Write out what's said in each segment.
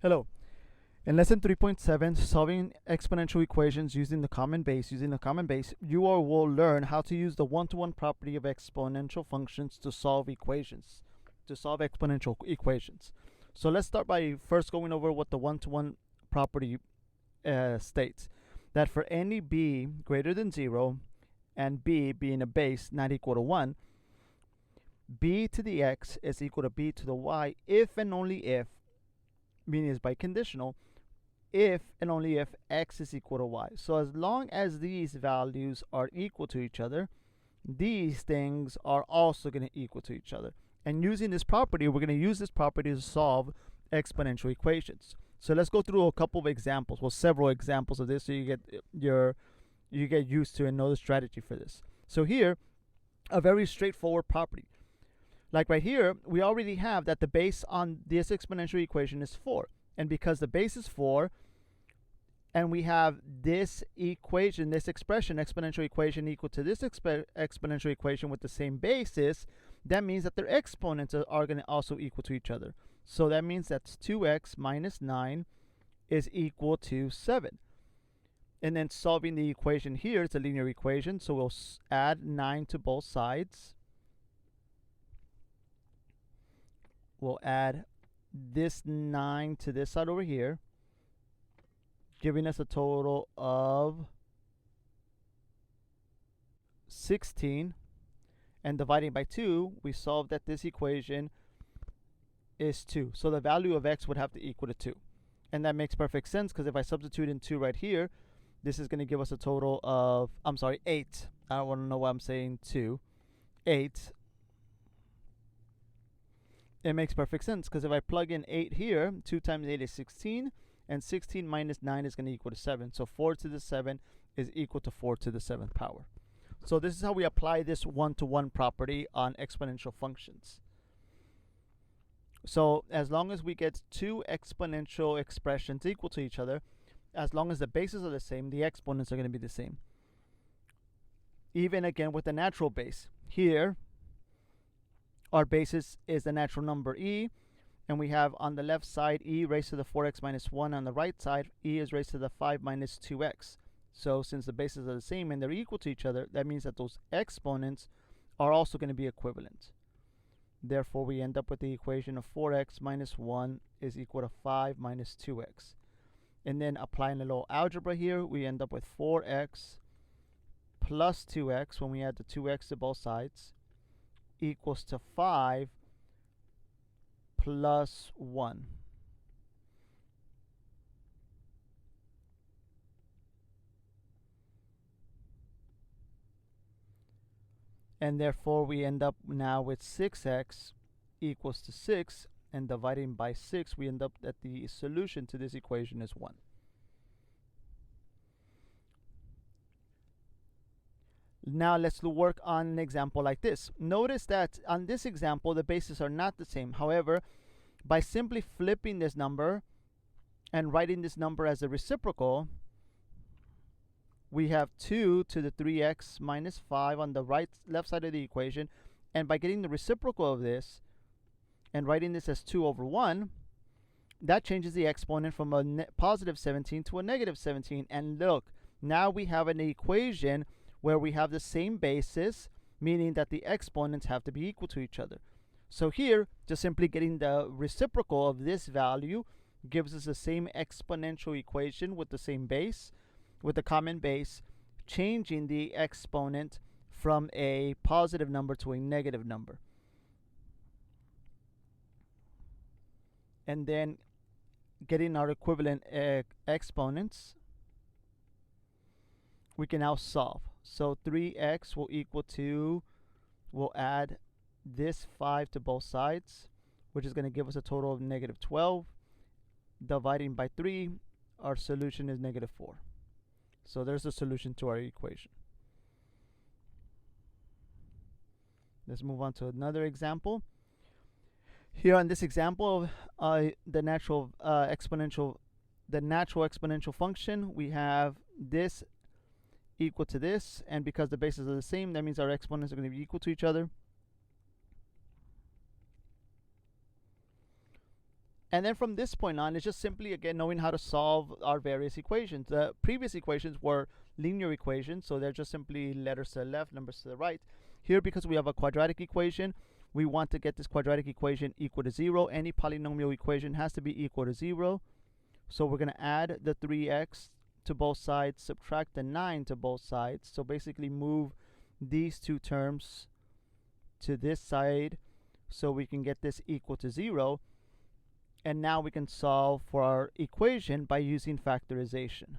Hello. In lesson 3.7, solving exponential equations using the common base, you all will learn how to use the one-to-one property of exponential functions to solve exponential equations. So let's start by first going over what the one-to-one property states. That for any b greater than 0 and b being a base not equal to 1, b to the x is equal to b to the y if and only if, meaning is biconditional, if and only if x is equal to y. So as long as these values are equal to each other, these things are also going to equal to each other. And using this property, we're going to use this property to solve exponential equations. So let's go through a couple of examples, well, several examples of this, so you get used to and know the strategy for this. So here, a very straightforward property. Like right here, we already have that the base on this exponential equation is 4. And because the base is 4, and we have this equation, this expression, exponential equation equal to this exponential equation with the same basis, that means that their exponents are going to also equal to each other. So that means that's 2x minus 9 is equal to 7. And then solving the equation here, it's a linear equation, so we'll add 9 to both sides. We'll add this 9 to this side over here, giving us a total of 16. And dividing by 2, we solve that this equation is 2. So the value of x would have to equal to 2. And that makes perfect sense, because if I substitute in 2 right here, this is going to give us a total of, 8. I don't want to know why I'm saying 2. 8. It makes perfect sense, because if I plug in 8 here, 2 times 8 is 16, and 16 minus 9 is going to equal to 7. So 4 to the 7 is equal to 4 to the 7th power. So this is how we apply this one-to-one property on exponential functions. So as long as we get two exponential expressions equal to each other, as long as the bases are the same, the exponents are going to be the same. Even again with the natural base. Here, our basis is the natural number e, and we have on the left side e raised to the 4x minus 1. On the right side, e is raised to the 5 minus 2x. So since the bases are the same and they're equal to each other, that means that those exponents are also going to be equivalent. Therefore, we end up with the equation of 4x minus 1 is equal to 5 minus 2x. And then applying a little algebra here, we end up with 4x plus 2x when we add the 2x to both sides equals to 5 plus 1. And therefore, we end up now with 6x equals to 6. And dividing by 6, we end up that the solution to this equation is 1. Now let's work on an example like this. Notice that on this example, the bases are not the same. However, by simply flipping this number and writing this number as a reciprocal, we have 2 to the 3x minus 5 on the left side of the equation. And by getting the reciprocal of this and writing this as 2 over 1, that changes the exponent from a positive 17 to a negative 17. And look, now we have an equation where we have the same basis, meaning that the exponents have to be equal to each other. So here, just simply getting the reciprocal of this value gives us the same exponential equation with the same base, with the common base, changing the exponent from a positive number to a negative number. And then getting our equivalent exponents, we can now solve. So 3x will equal to, we'll add this 5 to both sides, which is going to give us a total of negative 12. Dividing by 3, our solution is negative 4. So there's a solution to our equation. Let's move on to another example. Here on this example of the natural exponential function, we have this equal to this, and because the bases are the same, that means our exponents are going to be equal to each other. And then from this point on, it's just simply, again, knowing how to solve our various equations. The previous equations were linear equations, so they're just simply letters to the left, numbers to the right. Here, because we have a quadratic equation, we want to get this quadratic equation equal to 0. Any polynomial equation has to be equal to 0. So we're going to add the 3x to both sides, subtract the 9 to both sides. So basically move these two terms to this side so we can get this equal to 0. And now we can solve for our equation by using factorization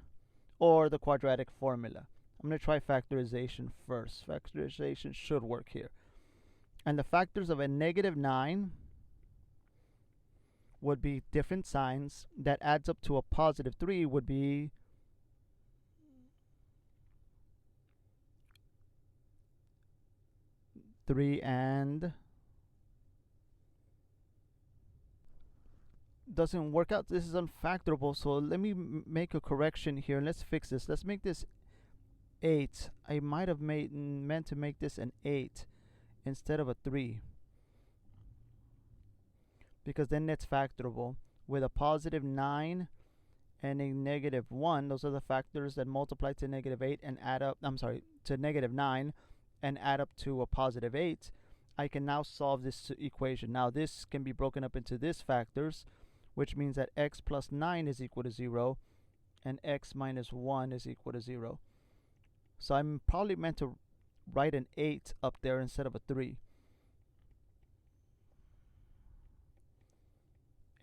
or the quadratic formula. I'm going to try factorization first. Factorization should work here. And the factors of a negative 9 would be different signs. That adds up to a positive 3 would be three and doesn't work out. This is unfactorable, so let me make a correction here. Let's fix this. Let's make this 8. I might have meant to make this an 8 instead of a 3, because then it's factorable with a positive 9 and a negative 1. Those are the factors that multiply to negative 8 and add up, to negative 9 and add up to a positive 8. I can now solve this equation. Now this can be broken up into these factors, which means that x plus 9 is equal to 0 and x minus 1 is equal to 0. So I'm probably meant to write an 8 up there instead of a 3.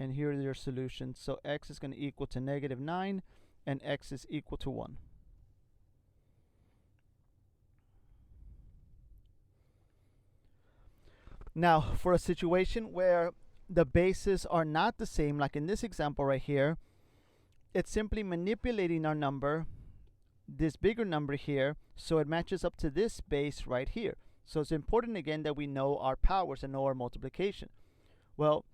And here are your solutions. So x is going to equal to negative 9 and x is equal to 1. Now, for a situation where the bases are not the same, like in this example right here, it's simply manipulating our number, this bigger number here, so it matches up to this base right here. So it's important, again, that we know our powers and know our multiplication. Well,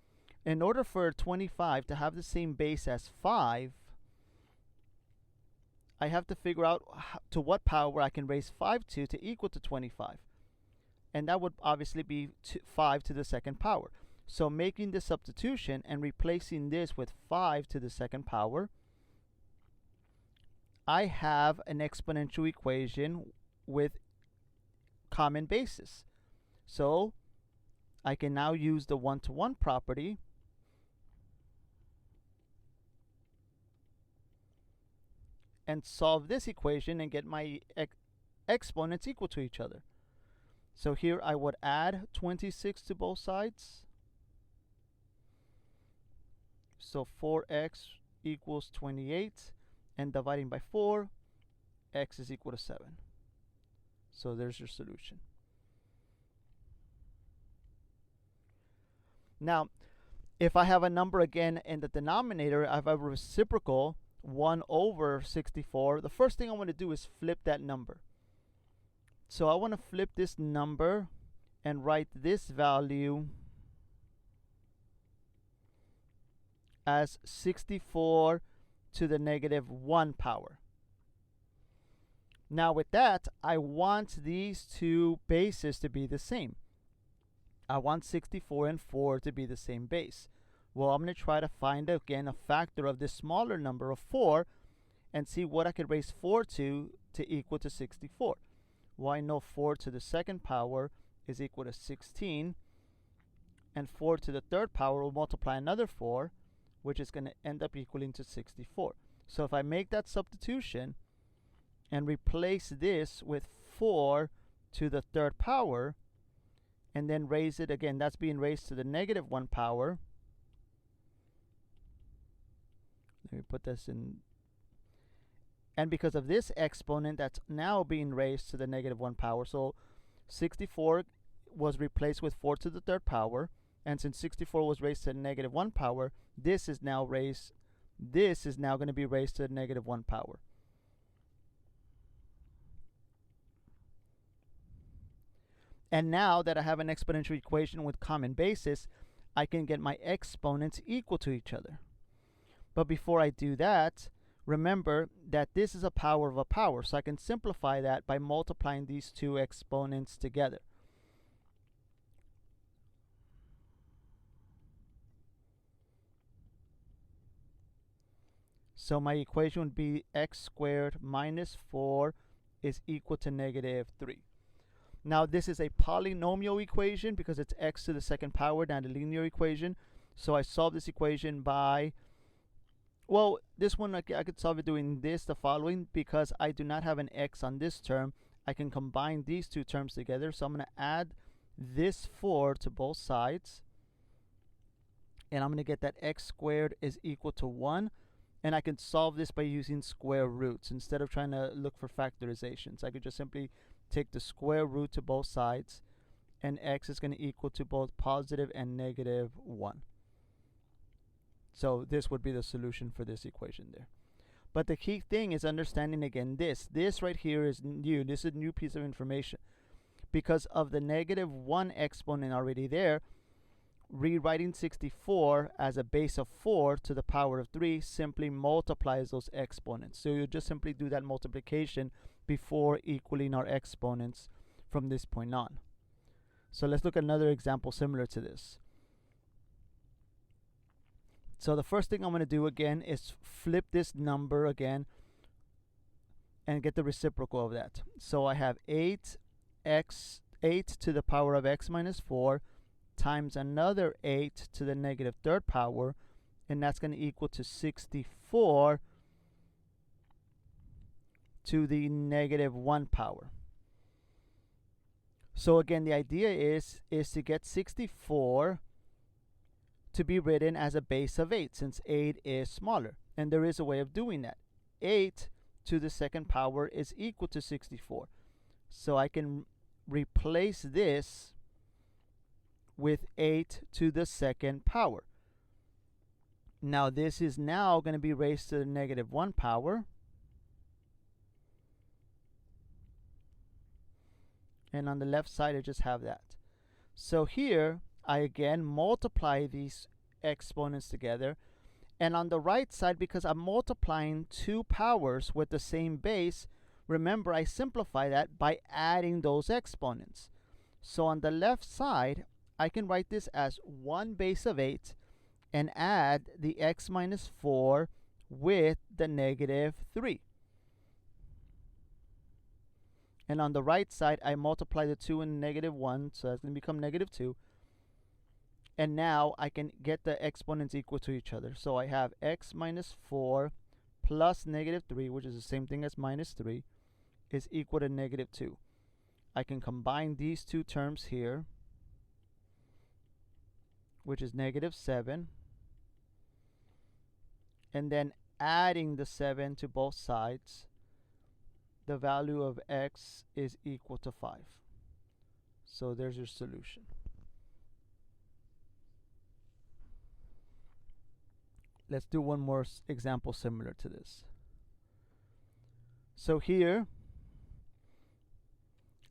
in order for 25 to have the same base as 5, I have to figure out to what power I can raise 5 to equal to 25. And that would obviously be 5 to the second power. So making the substitution and replacing this with 5 to the second power, I have an exponential equation with common basis. So I can now use the one-to-one property and solve this equation and get my exponents equal to each other. So here I would add 26 to both sides. So 4x equals 28, and dividing by 4, x is equal to 7. So there's your solution. Now, if I have a number again in the denominator, I have a reciprocal 1 over 64, the first thing I want to do is flip that number. So I want to flip this number and write this value as 64 to the negative 1 power. Now with that, I want these two bases to be the same. I want 64 and 4 to be the same base. Well, I'm going to try to find, again, a factor of this smaller number of 4 and see what I could raise 4 to equal to 64. Well, I know 4 to the second power is equal to 16, and 4 to the third power will multiply another 4, which is going to end up equaling to 64. So if I make that substitution and replace this with 4 to the third power, and then raise it again, that's being raised to the negative 1 power. Let me put this in. And because of this exponent, that's now being raised to the negative 1 power. So 64 was replaced with 4 to the third power. And since 64 was raised to the negative 1 power, this is now going to be raised to the negative 1 power. And now that I have an exponential equation with common basis, I can get my exponents equal to each other. But before I do that, remember that this is a power of a power. So I can simplify that by multiplying these two exponents together. So my equation would be x squared minus 4 is equal to negative 3. Now this is a polynomial equation because it's x to the second power, not a linear equation. So I solve this equation by, well, this one I could solve it doing the following, because I do not have an x on this term. I can combine these two terms together. So I'm going to add this 4 to both sides, and I'm going to get that x squared is equal to 1. And I can solve this by using square roots instead of trying to look for factorizations. I could just simply take the square root to both sides, and x is going to equal to both positive and negative 1. So this would be the solution for this equation there. But the key thing is understanding again this. This right here is new. This is a new piece of information. Because of the negative 1 exponent already there, rewriting 64 as a base of 4 to the power of 3 simply multiplies those exponents. So you just simply do that multiplication before equaling our exponents from this point on. So let's look at another example similar to this. So the first thing I'm going to do again is flip this number again and get the reciprocal of that. So I have 8 to the power of x minus 4 times another 8 to the negative third power, and that's going to equal to 64 to the negative 1 power. So again, the idea is to get 64 to be written as a base of 8, since 8 is smaller. And there is a way of doing that. 8 to the second power is equal to 64. So I can replace this with 8 to the second power. Now this is now going to be raised to the negative 1 power. And on the left side, I just have that. So here, I again multiply these exponents together. And on the right side, because I'm multiplying two powers with the same base, remember I simplify that by adding those exponents. So on the left side, I can write this as 1 base of 8 and add the x minus 4 with the negative 3. And on the right side, I multiply the 2 and the negative 1, so that's going to become negative 2. And now I can get the exponents equal to each other. So I have x minus 4 plus negative 3, which is the same thing as minus 3, is equal to negative 2. I can combine these two terms here, which is negative 7. And then adding the 7 to both sides, the value of x is equal to 5. So there's your solution. Let's do one more example similar to this. So here,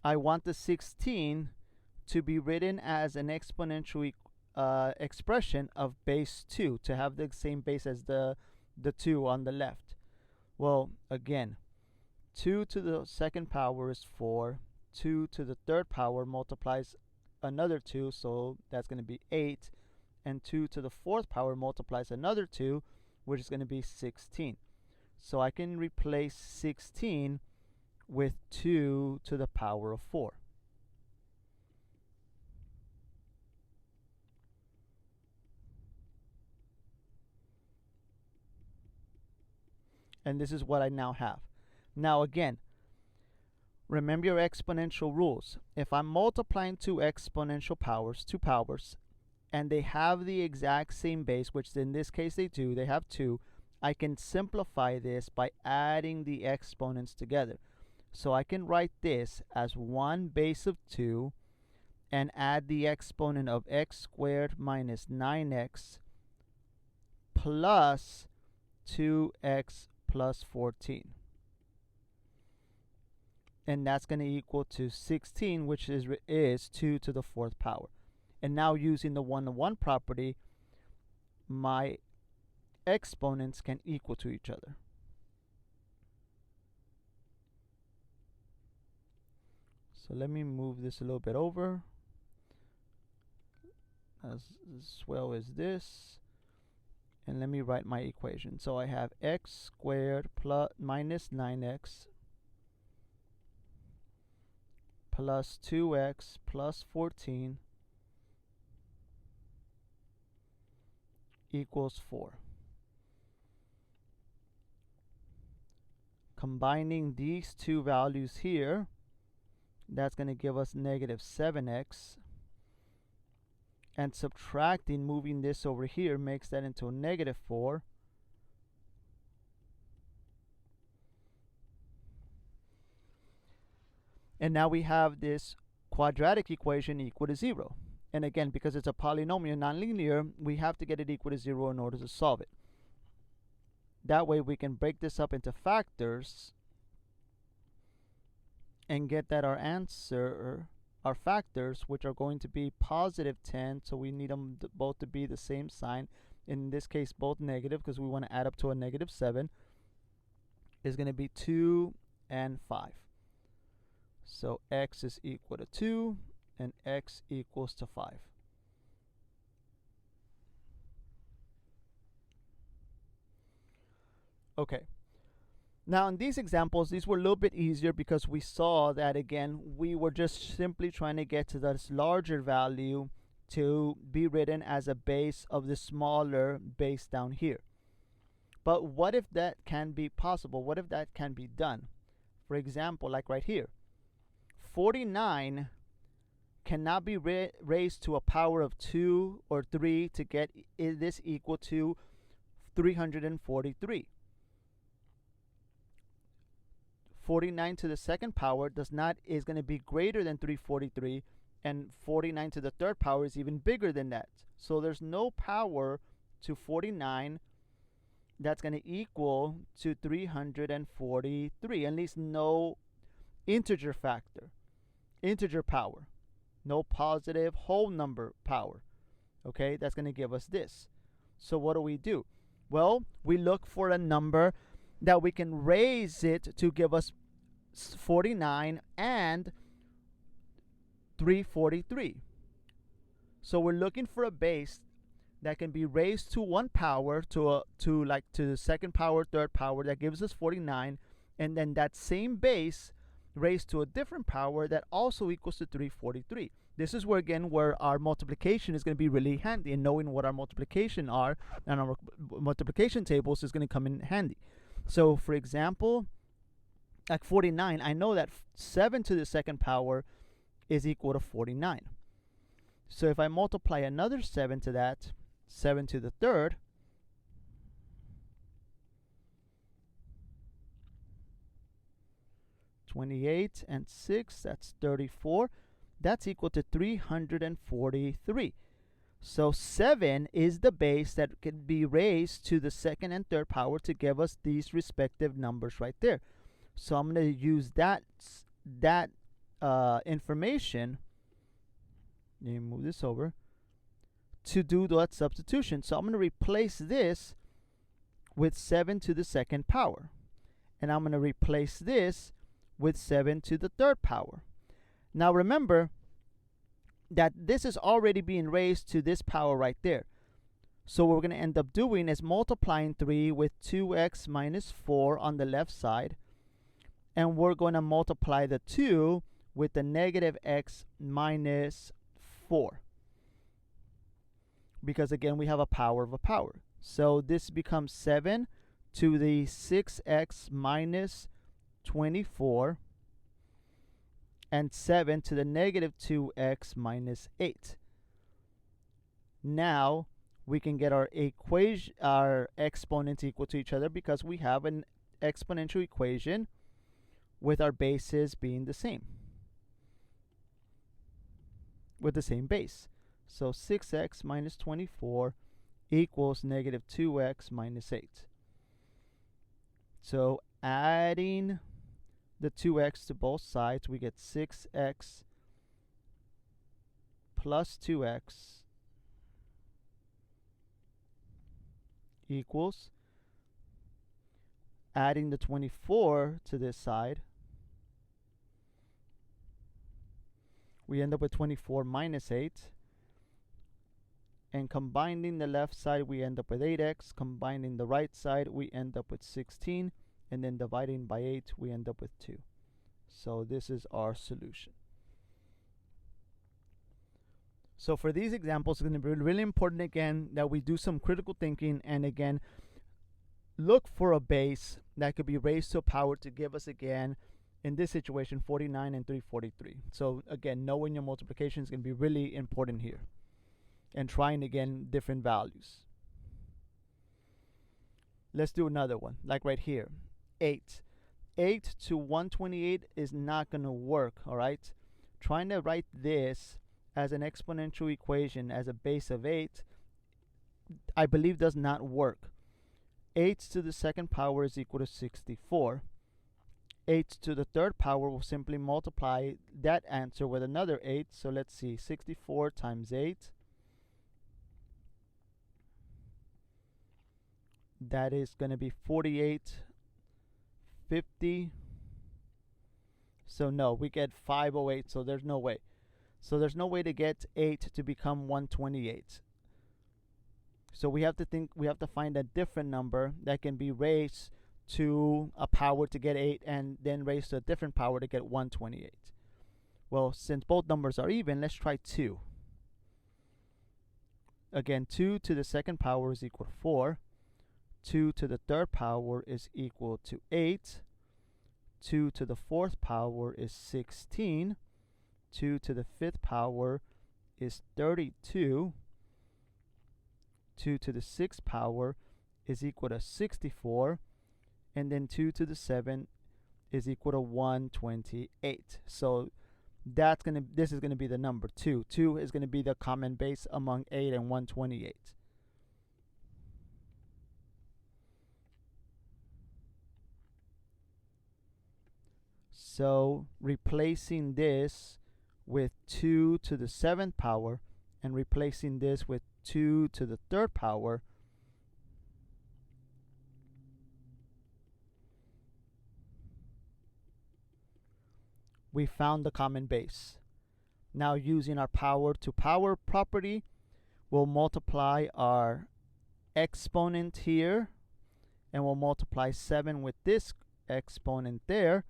I want the 16 to be written as an exponential expression of base 2, to have the same base as the 2 on the left. Well, again, 2 to the second power is 4. 2 to the third power multiplies another 2, so that's going to be 8. And 2 to the fourth power multiplies another 2, which is going to be 16. So I can replace 16 with 2 to the power of 4. And this is what I now have. Now again, remember your exponential rules. If I'm multiplying two exponential powers, and they have the exact same base, which in this case they do, they have 2, I can simplify this by adding the exponents together. So I can write this as 1 base of 2 and add the exponent of x squared minus 9x plus 2x plus 14. And that's going to equal to 16, which is 2 to the fourth power. And now using the one-to-one property, my exponents can equal to each other. So let me move this a little bit over, as well as this. And let me write my equation. So I have x squared plus minus 9x plus 2x plus 14 equals 4. Combining these two values here, that's going to give us negative 7x. And subtracting, moving this over here, makes that into a negative 4. And now we have this quadratic equation equal to 0. And again, because it's a polynomial nonlinear, we have to get it equal to 0 in order to solve it. That way we can break this up into factors and get that our answer, our factors, which are going to be positive 10, so we need them both to be the same sign. In this case, both negative, because we want to add up to a negative 7, is going to be 2 and 5. So x is equal to 2 and x equals to 5. Okay. Now in these examples, these were a little bit easier because we saw that, again, we were just simply trying to get to this larger value to be written as a base of the smaller base down here. But what if that can be possible? What if that can be done? For example, like right here, 49 cannot be raised to a power of 2 or 3 to get this equal to 343. 49 to the second power is going to be greater than 343, and 49 to the third power is even bigger than that. So there's no power to 49 that's going to equal to 343, at least no integer factor, integer power, no positive whole number power. Okay, that's going to give us this. So what do? Well, we look for a number that we can raise it to give us 49 and 343. So we're looking for a base that can be raised to one power, to the second power, third power, that gives us 49, and then that same base raised to a different power that also equals to 343. This is where, again, where our multiplication is going to be really handy, and knowing what our multiplication are and our multiplication tables is going to come in handy. So for example, like 49, I know that 7 to the second power is equal to 49. So if I multiply another 7 to that, 7 to the third, (28) and 6, that's 34. That's equal to 343. So 7 is the base that can be raised to the second and third power to give us these respective numbers right there. So I'm going to use that information. Let me move this over to do that substitution. So I'm going to replace this with 7 to the second power, and I'm going to replace this with 7 to the third power. Now remember that this is already being raised to this power right there. So what we're going to end up doing is multiplying 3 with 2x minus 4 on the left side, and we're going to multiply the 2 with the negative x minus 4, because again we have a power of a power. So this becomes 7 to the 6x minus 24 and 7 to the negative 2x minus 8. Now we can get our equation, our exponents equal to each other, because we have an exponential equation with our bases being the same, with the same base. So 6x minus 24 equals negative 2x minus 8. So adding the 2x to both sides, we get 6x plus 2x equals, adding the 24 to this side, we end up with 24 minus 8, And combining the left side, we end up with 8x. Combining the right side, we end up with 16. And then dividing by 8, we end up with 2. So this is our solution. So for these examples, it's going to be really important, again, that we do some critical thinking, and again, look for a base that could be raised to a power to give us, again, in this situation, 49 and 343. So again, knowing your multiplication is going to be really important here. And trying, again, different values. Let's do another one, like right here. 8. 8 to 128 is not going to work, all right? Trying to write this as an exponential equation as a base of 8, I believe does not work. 8 to the second power is equal to 64. 8 to the third power will simply multiply that answer with another 8. So let's see, 64 times 8. That is going to be 48, 50. So no, we get 508, so there's no way. So there's no way to get 8 to become 128. So we have to find a different number that can be raised to a power to get 8 and then raised to a different power to get 128. Well, since both numbers are even, let's try 2. Again, 2 to the second power is equal to 4. 2 to the third power is equal to 8. 2 to the fourth power is 16. 2 to the fifth power is 32. 2 to the sixth power is equal to 64. And then 2 to the 7 is equal to 128. So this is gonna be the number 2. 2 is gonna be the common base among 8 and 128. So replacing this with 2 to the seventh power and replacing this with 2 to the third power, we found the common base. Now, using our power to power property, we'll multiply our exponent here, and we'll multiply 7 with this exponent there,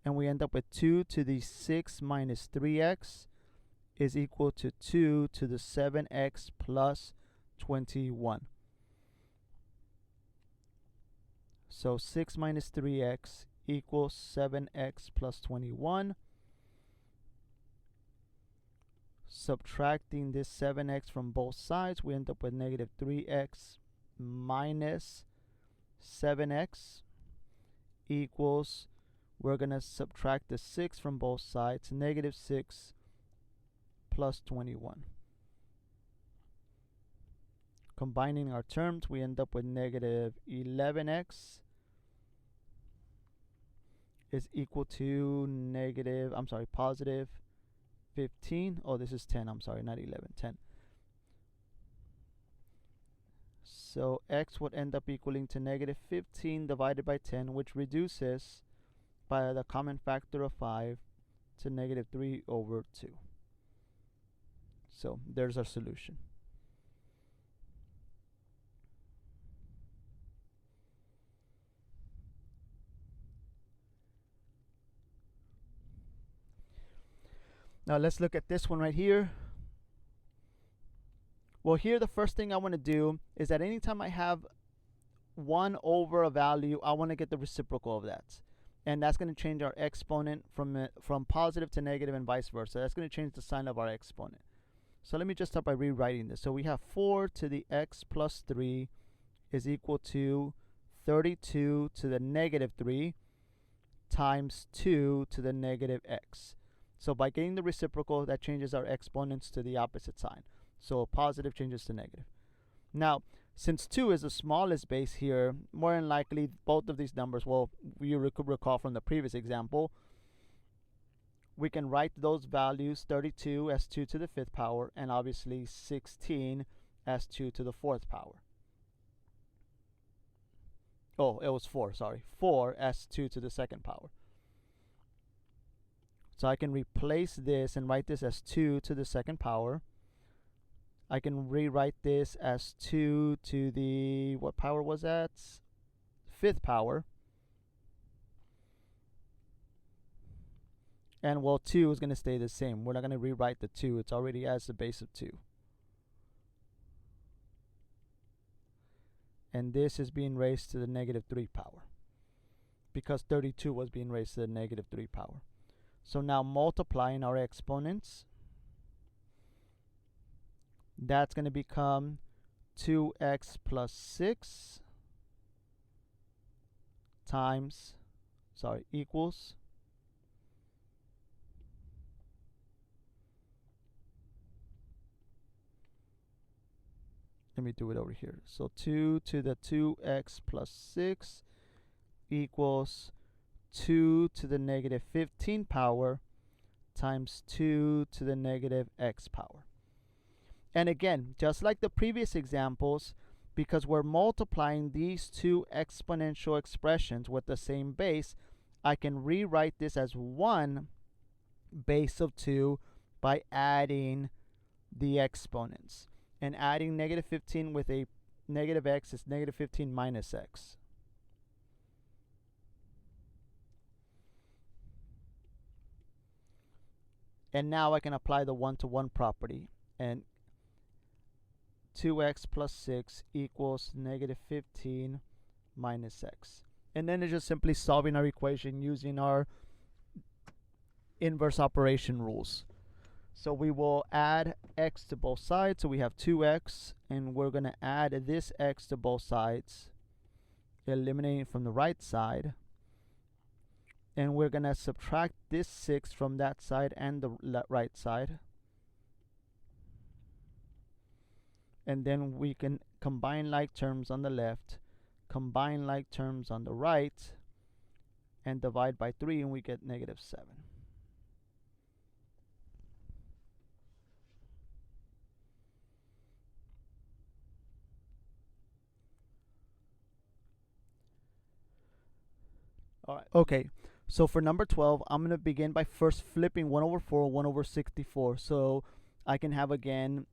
and we end up with 2 to the 6 minus 3x is equal to 2 to the 7x plus 21. So 6 minus 3x equals 7x plus 21. Subtracting this 7x from both sides, we end up with negative 3x minus 7x equals, we're going to subtract the 6 from both sides, negative 6 plus 21. Combining our terms, we end up with negative 11x is equal to positive 15. Oh, this is 10. I'm sorry, not 11, 10. So x would end up equaling to negative 15 divided by 10, which reduces by the common factor of 5 to negative 3 over 2. So there's our solution. Now let's look at this one right here. Well, here the first thing I want to do is that anytime I have 1 over a value, I want to get the reciprocal of that. And that's going to change our exponent from positive to negative and vice versa. That's going to change the sign of our exponent. So let me just start by rewriting this. So we have 4 to the x plus 3 is equal to 32 to the negative 3 times 2 to the negative x. So by getting the reciprocal, that changes our exponents to the opposite sign. So positive changes to negative. Now, since 2 is the smallest base here, more than likely both of these numbers, well, you could recall from the previous example, we can write those values, 32 as 2 to the 5th power, and obviously 16 as 2 to the 4th power. Oh, it was 4, sorry. 4 as 2 to the 2nd power. So I can replace this and write this as 2 to the 2nd power. I can rewrite this as 2 to the, what power was that? 5th power. And well, 2 is going to stay the same. We're not going to rewrite the 2. It's already as the base of 2. And this is being raised to the negative 3 power, because 32 was being raised to the negative 3 power. So now multiplying our exponents, that's going to become 2x plus 6 times, equals let me do it over here. So 2 to the 2x plus 6 equals 2 to the negative 15 power times 2 to the negative x power. And again, just like the previous examples, because we're multiplying these two exponential expressions with the same base, I can rewrite this as 1 base of 2 by adding the exponents. And adding negative 15 with a negative x is negative 15 minus x. And now I can apply the one-to-one property. And 2x plus 6 equals negative 15 minus x. And then it's just simply solving our equation using our inverse operation rules. So we will add x to both sides. So we have 2x, and we're going to add this x to both sides, eliminating from the right side. And we're going to subtract this 6 from that side and the right side. And then we can combine like terms on the left, combine like terms on the right, and divide by 3, and we get negative 7. All right. Okay. So for number 12, I'm going to begin by first flipping 1 over 4, 1 over 64. So I can have, again,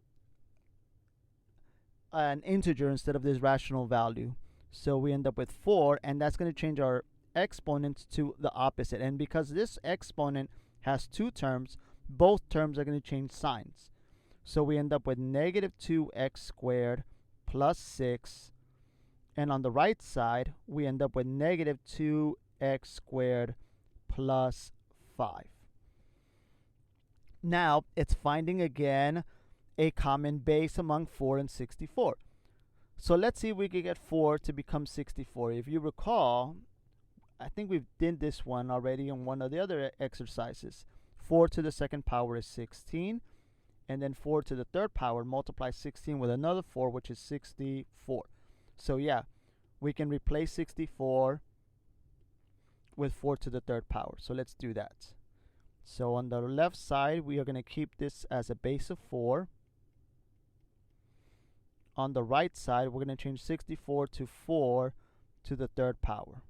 an integer instead of this rational value. So we end up with 4, and that's going to change our exponents to the opposite. And because this exponent has 2 terms, both terms are going to change signs. So we end up with negative 2x squared plus 6. And on the right side, we end up with negative 2x squared plus 5. Now, it's finding again a common base among 4 and 64. So let's see if we can get 4 to become 64. If you recall, I think we've did this one already in one of the other exercises. 4 to the second power is 16. And then 4 to the third power, multiply 16 with another 4, which is 64. So yeah, we can replace 64 with 4 to the third power. So let's do that. So on the left side, we are going to keep this as a base of 4. On the right side, we're going to change 64 to 4 to the third power.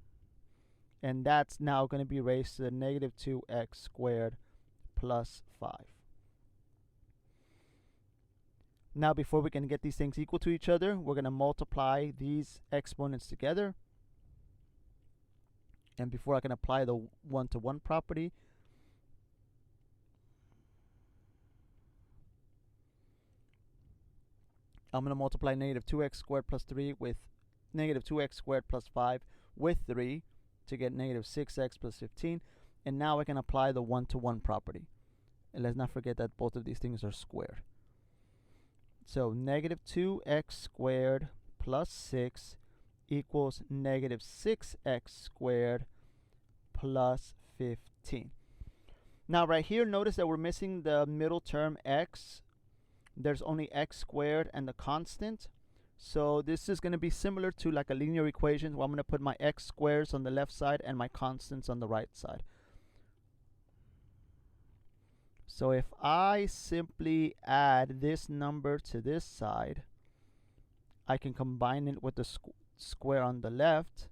And that's now going to be raised to the negative 2x squared plus 5. Now, before we can get these things equal to each other, we're going to multiply these exponents together. And before I can apply the one-to-one property, I'm going to multiply negative 2x squared plus 3 with negative 2x squared plus 5 with 3 to get negative 6x plus 15. And now I can apply the one-to-one property. And let's not forget that both of these things are squared. So negative 2x squared plus 6 equals negative 6x squared plus 15. Now right here, notice that we're missing the middle term x. There's only x squared and the constant. So this is going to be similar to like a linear equation where I'm going to put my x squares on the left side and my constants on the right side. So if I simply add this number to this side, I can combine it with the square on the left.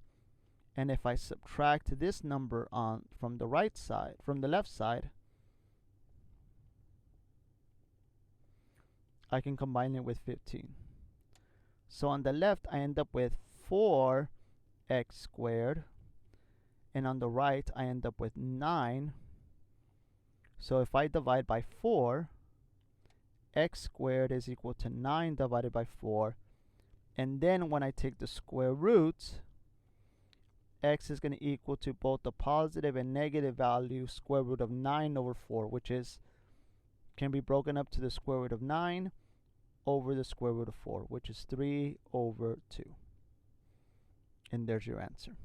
And if I subtract this number from the right side, from the left side, I can combine it with 15. So on the left, I end up with 4x squared. And on the right, I end up with 9. So if I divide by 4, x squared is equal to 9 divided by 4. And then when I take the square root, x is going to equal to both the positive and negative value square root of 9 over 4, which can be broken up to the square root of 9 over the square root of 4, which is 3 over 2. And there's your answer.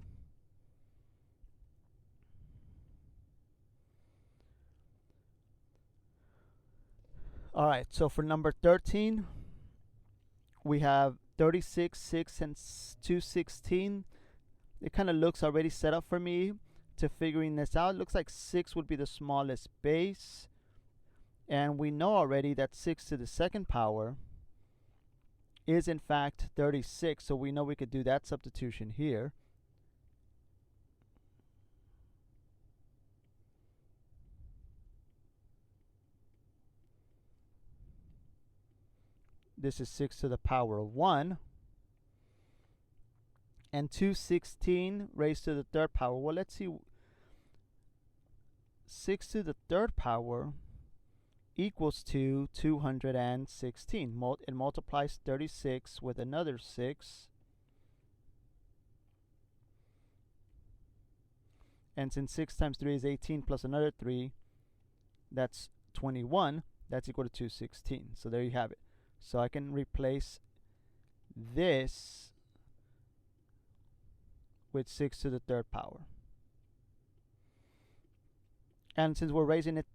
All right, so for number 13, we have 36, 6, and 216. It kind of looks already set up for me to figuring this out. It looks like 6 would be the smallest base. And we know already that 6 to the second power is in fact 36. So we know we could do that substitution here. This is 6 to the power of 1. And 216 raised to the third power. Well, let's see. 6 to the third power equals to 216. It multiplies 36 with another 6. And since 6 times 3 is 18 plus another 3, that's 21. That's equal to 216. So there you have it. So I can replace this with 6 to the third power. And since we're raising it,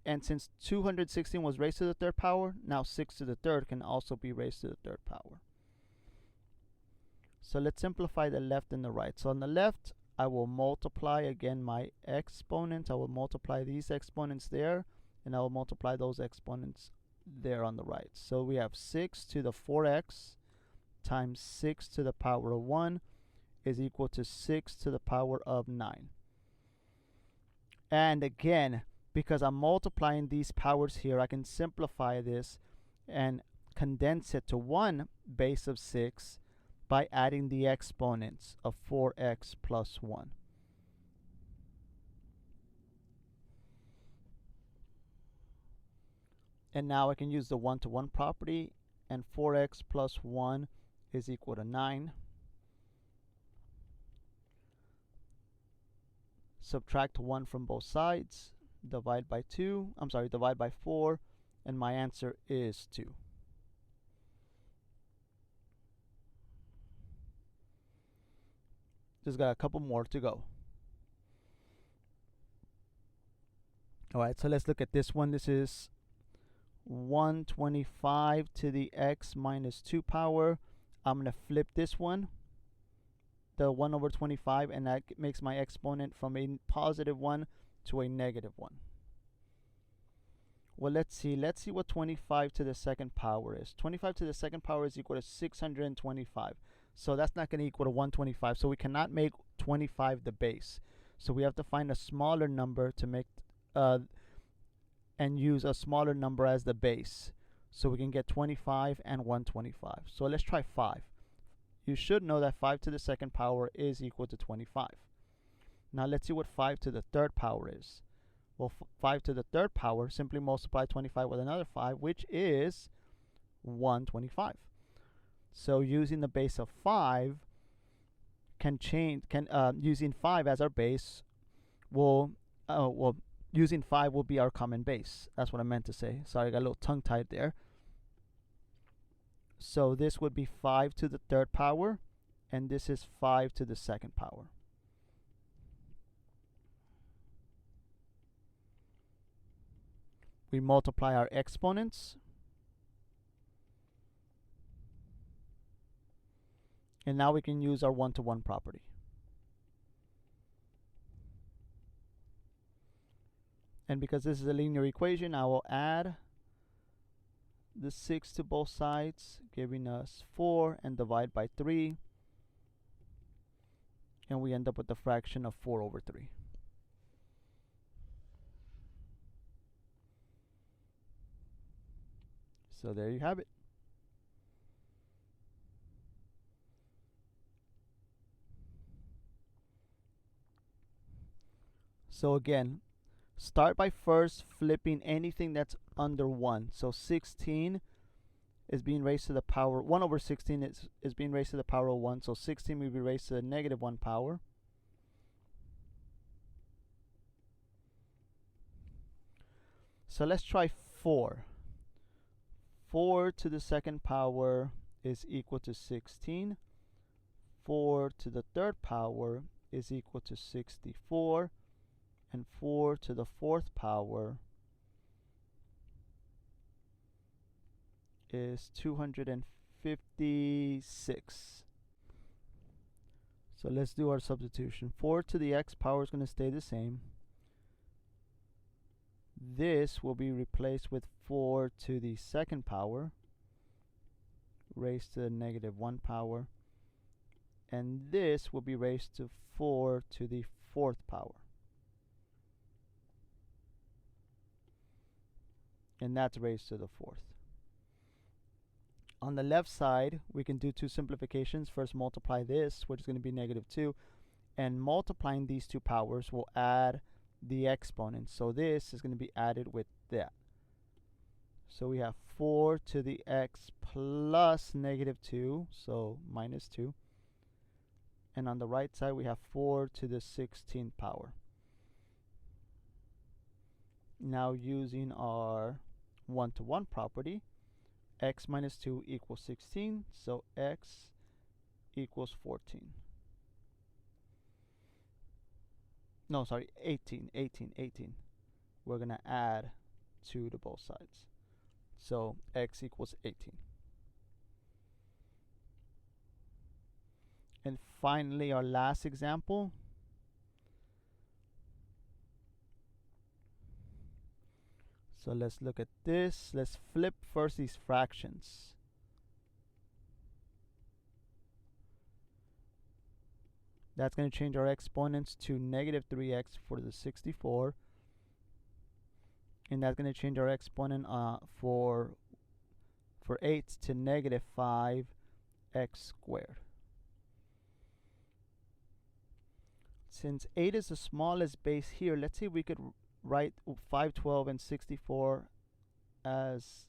and since 216 was raised to the third power, now 6 to the third can also be raised to the third power. So let's simplify the left and the right. So on the left, I will multiply again my exponents. I will multiply these exponents there, and I will multiply those exponents there on the right. So we have 6 to the 4x times 6 to the power of 1 is equal to 6 to the power of 9. And again, because I'm multiplying these powers here, I can simplify this and condense it to one base of 6 by adding the exponents of 4x plus 1. And now I can use the one-to-one property, and 4x plus 1 is equal to 9. Subtract 1 from both sides, divide by 4, and my answer is 2. Just got a couple more to go. All right, so let's look at this one. This is 125 to the x minus 2 power. I'm going to flip this one, the 1 over 25, and that makes my exponent from a positive 1 to a negative 1. Well, let's see what 25 to the second power is. 25 to the second power is equal to 625. So that's not going to equal to 125. So we cannot make 25 the base. So we have to find a smaller number to make and use a smaller number as the base. So we can get 25 and 125. So let's try 5. You should know that 5 to the second power is equal to 25. Now let's see what 5 to the third power is. Well, 5 to the third power, simply multiply 25 with another 5, which is 125. So using the base of 5 using 5 as our base using 5 will be our common base. That's what I meant to say. Sorry, I got a little tongue-tied there. So this would be 5 to the third power, and this is 5 to the second power. We multiply our exponents. And now we can use our one-to-one property. And because this is a linear equation, I will add the 6 to both sides, giving us 4, and divide by 3. And we end up with the fraction of 4 over 3. So there you have it. So again, start by first flipping anything that's under 1. So 16 is being raised to the power, 1 over 16 is being raised to the power of 1. So 16 will be raised to the negative 1 power. So let's try 4. 4 to the second power is equal to 16. 4 to the third power is equal to 64. And 4 to the fourth power is 256. So let's do our substitution. 4 to the x power is going to stay the same. This will be replaced with 4 to the second power raised to the negative 1 power. And this will be raised to 4 to the fourth power. And that's raised to the fourth. On the left side, we can do two simplifications. First, multiply this, which is going to be negative 2. And multiplying these two powers will add the exponents. So this is going to be added with that. So we have 4 to the x plus negative 2, so minus 2. And on the right side, we have 4 to the 16th power. Now using our 1-to-1 property, x minus 2 equals 16, so x equals 14. No, sorry, 18. We're going to add 2 to both sides. So x equals 18. And finally, our last example. So let's look at this. Let's flip first these fractions. That's going to change our exponents to negative 3x for the 64. And that's going to change our exponent for 8 to negative 5x squared. Since 8 is the smallest base here, let's see if we could write 512 and 64 as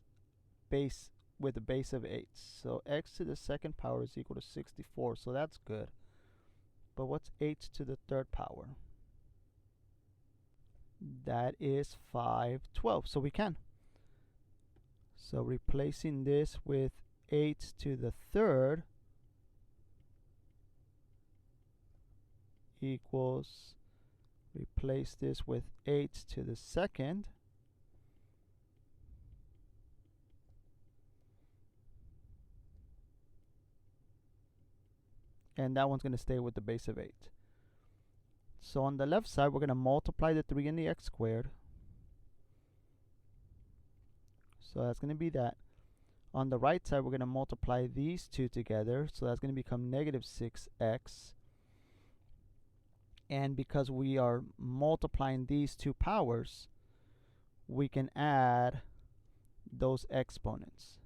base with a base of 8. So x to the second power is equal to 64, so that's good. But what's 8 to the third power? That is 512, so we can. So replacing this with 8 to the third equals, replace this with 8 to the second, and that one's going to stay with the base of 8. So on the left side, we're going to multiply the 3 and the x squared. So that's going to be that. On the right side, we're going to multiply these two together. So that's going to become negative 6x. And because we are multiplying these two powers, we can add those exponents.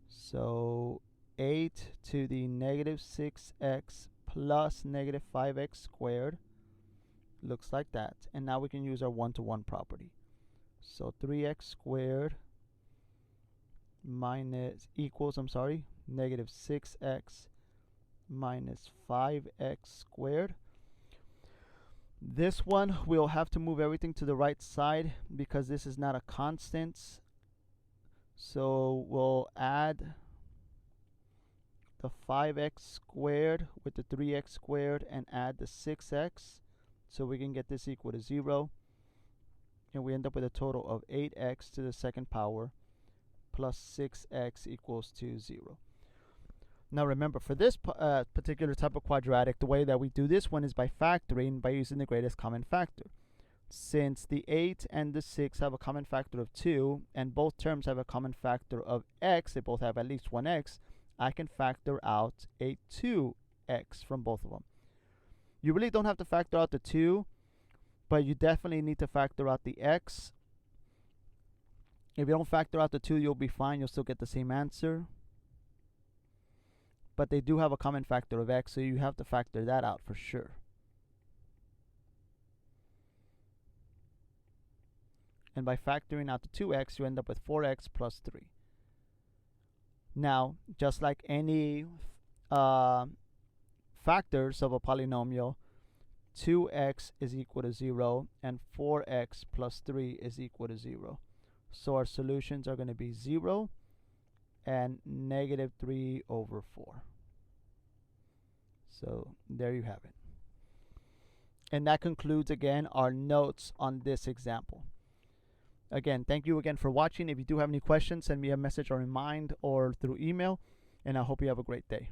So 8 to the negative 6x plus negative 5x squared looks like that. And now we can use our 1-to-1 property. So 3x squared equals negative 6x minus 5x squared. This one, we'll have to move everything to the right side because this is not a constant. So we'll add the 5x squared with the 3x squared and add the 6x. So we can get this equal to 0. And we end up with a total of 8x to the second power plus 6x equals to 0. Now remember, for this particular type of quadratic, the way that we do this one is by factoring, by using the greatest common factor. Since the 8 and the 6 have a common factor of 2, and both terms have a common factor of x, they both have at least one x, I can factor out a 2x from both of them. You really don't have to factor out the 2, but you definitely need to factor out the x. If you don't factor out the 2, you'll be fine. You'll still get the same answer. But they do have a common factor of x, so you have to factor that out for sure. And by factoring out the 2x, you end up with 4x plus 3. Now, just like any factors of a polynomial, 2x is equal to 0 and 4x plus 3 is equal to 0. So our solutions are going to be 0 and negative 3 over 4. So there you have it. And that concludes again our notes on this example. Again, thank you again for watching. If you do have any questions, send me a message or remind or through email, and I hope you have a great day.